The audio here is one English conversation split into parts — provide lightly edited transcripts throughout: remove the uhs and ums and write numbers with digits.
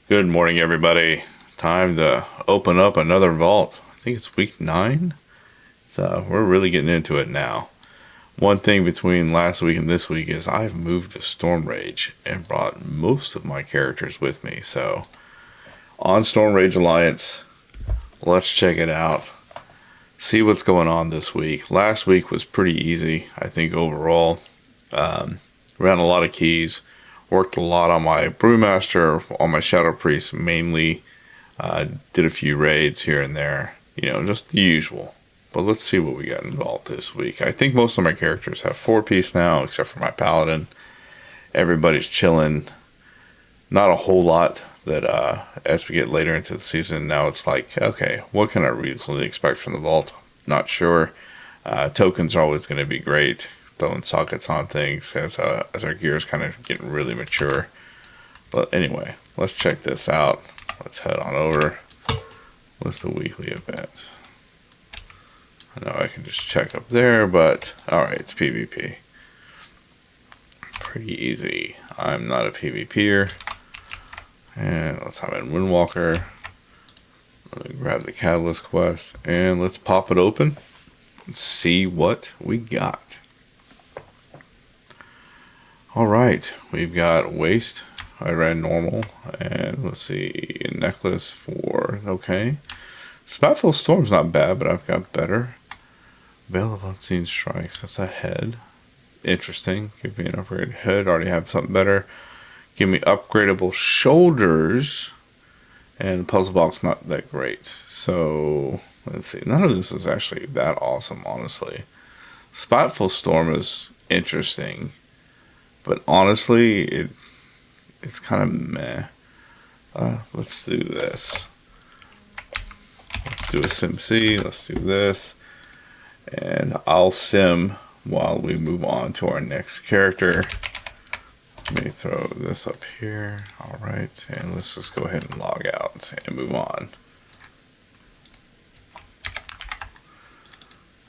Good morning, everybody. Time to open up another vault. I think it's week 9. So we're really getting into it now. One thing between last week and this week is I've moved to Storm Rage and brought most of my characters with me. So on Storm Rage Alliance, let's check it out. See what's going on this week. Last week was pretty easy, I think, overall. Ran a lot of keys. Worked a lot on my BrewMaster, on my Shadow Priest mainly. Did a few raids here and there. You know, just the usual. But let's see what we got involved this week. I think most of my characters have 4-piece now, except for my Paladin. Everybody's chilling. Not a whole lot that as we get later into the season, now it's like, okay, what can I reasonably expect from the vault? Not sure. Tokens are always going to be great. Throwing sockets on things as our gear is kind of getting really mature. But anyway, let's check this out. Let's head on over. What's the weekly event? I know I can just check up there, but alright, it's PvP. Pretty easy. I'm not a PvPer. And let's hop in Windwalker. Let me grab the Catalyst quest and let's pop it open and see what we got. Alright, we've got Waste. I ran normal. And let's see, Necklace for okay. Spiteful Storm's not bad, but I've got better. Veil of Unseen Strikes, that's a head. Interesting. Give me an upgraded head. Already have something better. Give me upgradable shoulders. And the puzzle box not that great. So let's see. None of this is actually that awesome, honestly. Spiteful Storm is interesting. But honestly, it's kind of meh. Let's do this. Let's do a sim C. Let's do this. And I'll sim while we move on to our next character. Let me throw this up here. Alright, and let's just go ahead and log out and move on.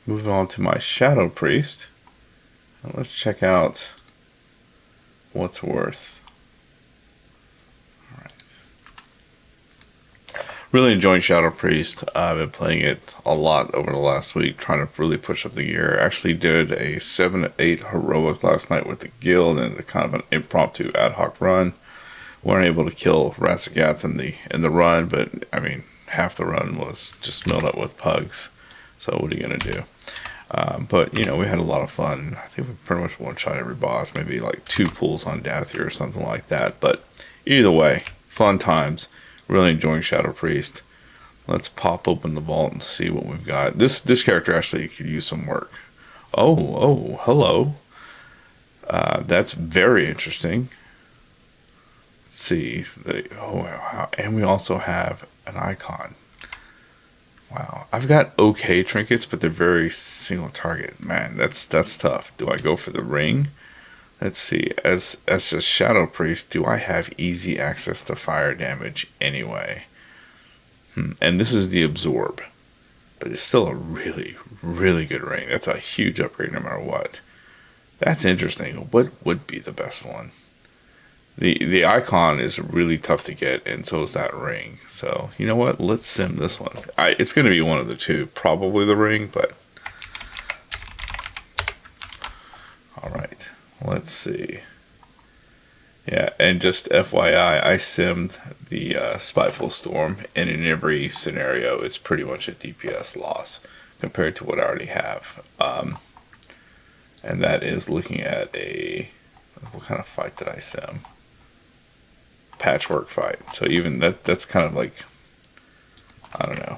Move on to my Shadow Priest. And let's check out what's worth. Alright. Really enjoying Shadow Priest. I've been playing it a lot over the last week, trying to really push up the gear. Actually did a 7-8 heroic last night with the guild and kind of an impromptu ad hoc run. Weren't able to kill Ratsagath in the run, but I mean half the run was just milled up with pugs. So what are you gonna do? But you know, we had a lot of fun. I think we pretty much one-shot every boss, maybe like 2 pulls on Death here or something like that. But either way, fun times. Really enjoying Shadow Priest. Let's pop open the vault and see what we've got. This character actually could use some work. Oh, hello. That's very interesting. Let's see. Wow. And we also have an icon. Wow, I've got okay trinkets, but they're very single target. Man, that's tough. Do I go for the ring? Let's see. As just Shadow Priest, do I have easy access to fire damage anyway? And this is the Absorb, but it's still a really, really good ring. That's a huge upgrade no matter what. That's interesting. What would be the best one? The icon is really tough to get, and so is that ring. So, you know what? Let's sim this one. It's going to be one of the two. Probably the ring, but... Alright, let's see. Yeah, and just FYI, I simmed the Spiteful Storm, and in every scenario, it's pretty much a DPS loss compared to what I already have. And that is looking at a... What kind of fight did I sim? Patchwork fight. So even that's kind of like, I don't know,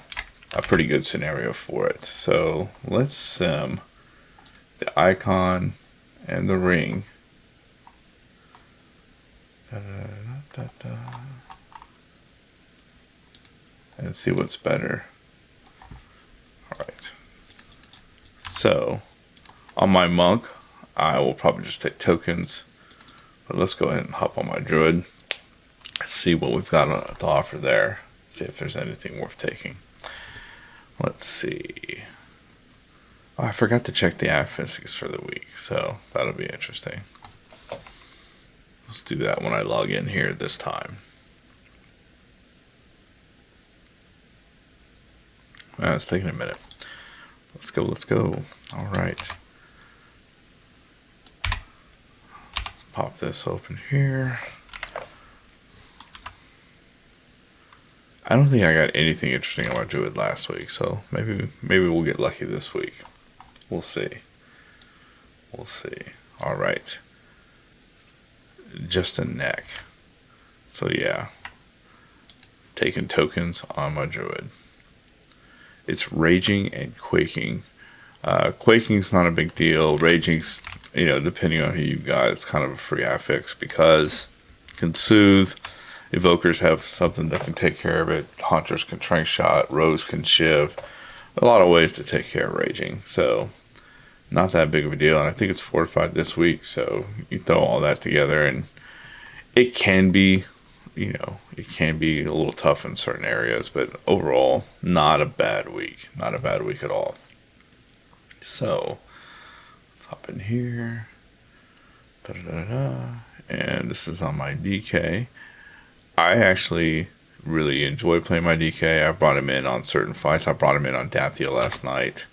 a pretty good scenario for it. So let's sim the icon and the ring. And see what's better. Alright. So on my monk, I will probably just take tokens. But let's go ahead and hop on my druid. See what we've got to offer there. See if there's anything worth taking. Let's see. Oh, I forgot to check the affixes for the week, so that'll be interesting. Let's do that when I log in here this time. It's taking a minute. Let's go, let's go. All right. Let's pop this open here. I don't think I got anything interesting on my Druid last week, so maybe we'll get lucky this week. We'll see. We'll see. All right. Just a neck. So yeah. Taking tokens on my Druid. It's raging and quaking. Quaking's not a big deal. Raging's, you know, depending on who you got, it's kind of a free affix because it can soothe. Evokers have something that can take care of it. Hunters can trank shot. Rogues can shiv. A lot of ways to take care of raging. So not that big of a deal. And I think it's fortified this week. So you throw all that together and it can be, you know, it can be a little tough in certain areas. But overall, not a bad week. Not a bad week at all. So let's hop in here. And this is on my DK. I actually really enjoy playing my DK. I brought him in on certain fights. I brought him in on Dathia last night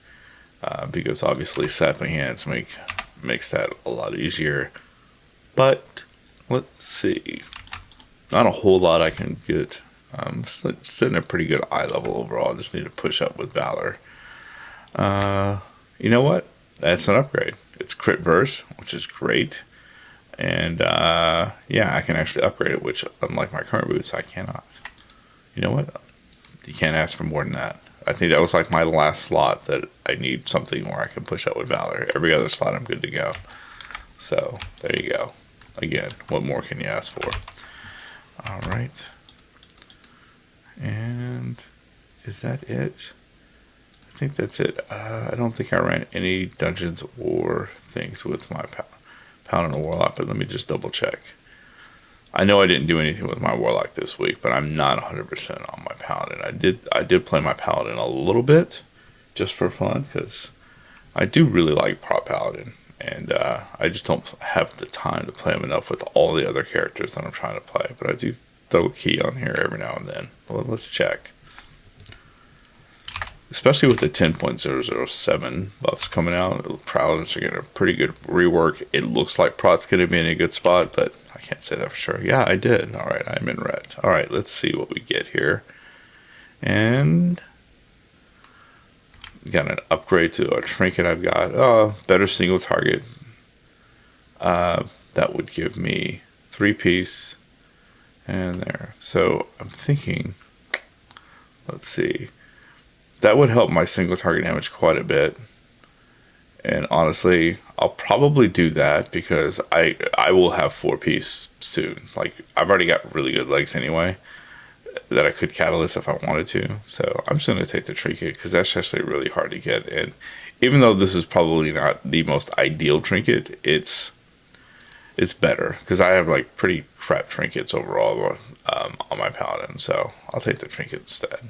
because obviously sapling hands makes that a lot easier. But let's see, not a whole lot I can get. I'm sitting at a pretty good eye level overall. I just need to push up with Valor. You know what? That's an upgrade. It's crit verse, which is great. And, yeah, I can actually upgrade it, which, unlike my current boots, I cannot. You know what? You can't ask for more than that. I think that was like my last slot that I need something where I can push up with Valor. Every other slot, I'm good to go. So, there you go. Again, what more can you ask for? All right. And is that it? I think that's it. I don't think I ran any dungeons or things with my Paladin or Warlock, but let me just double check. I know I didn't do anything with my Warlock this week, but I'm not 100% on my Paladin. I did play my Paladin a little bit, just for fun, because I do really like prop Paladin, and I just don't have the time to play him enough with all the other characters that I'm trying to play, but I do throw a key on here every now and then. Well, let's check. Especially with the 10.007 buffs coming out, Paladins are getting a pretty good rework. It looks like Prot's going to be in a good spot, but I can't say that for sure. Yeah, I did. All right, I'm in red. All right, let's see what we get here. And got an upgrade to a trinket I've got. Better single target. That would give me 3-piece. And there. So I'm thinking, let's see. That would help my single target damage quite a bit. And honestly, I'll probably do that because I will have 4-piece soon. Like, I've already got really good legs anyway that I could catalyst if I wanted to. So I'm just going to take the trinket because that's actually really hard to get. And even though this is probably not the most ideal trinket, it's better because I have like pretty crap trinkets overall on my Paladin. So I'll take the trinket instead.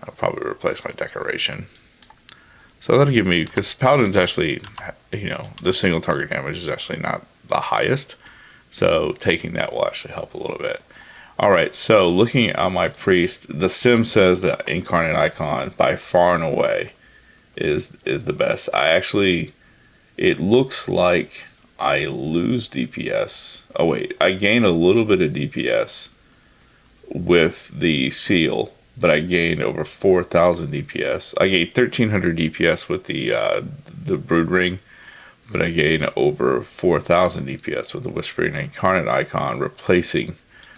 I'll probably replace my decoration. So that'll give me, because Paladin's actually, you know, the single target damage is actually not the highest. So taking that will actually help a little bit. All right, so looking at my priest, the sim says that Incarnate Icon by far and away is the best. It looks like I lose DPS. Oh wait, I gain a little bit of DPS with the seal, but I gained over 4,000 DPS. I gained 1,300 DPS with the Brood Ring, but I gained over 4,000 DPS with the Whispering Incarnate Icon, replacing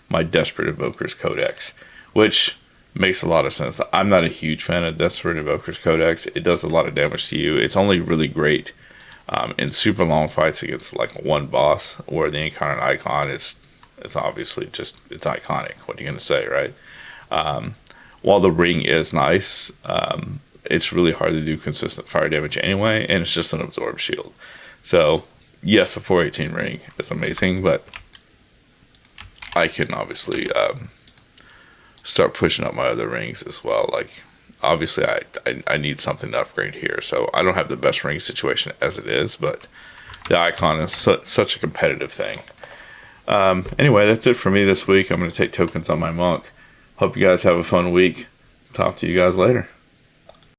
my Desperate Invoker's Codex, which makes a lot of sense. I'm not a huge fan of Desperate Invoker's Codex. It does a lot of damage to you. It's only really great in super long fights against like one boss, where the Incarnate Icon it's obviously just, it's iconic. What are you going to say, right? While the ring is nice, it's really hard to do consistent fire damage anyway, and it's just an absorb shield. So, yes, a 418 ring is amazing, but I can obviously start pushing up my other rings as well. Like, obviously, I need something to upgrade here, so I don't have the best ring situation as it is, but the icon is such a competitive thing. Anyway, that's it for me this week. I'm going to take tokens on my monk. Hope you guys have a fun week. talk to you guys later.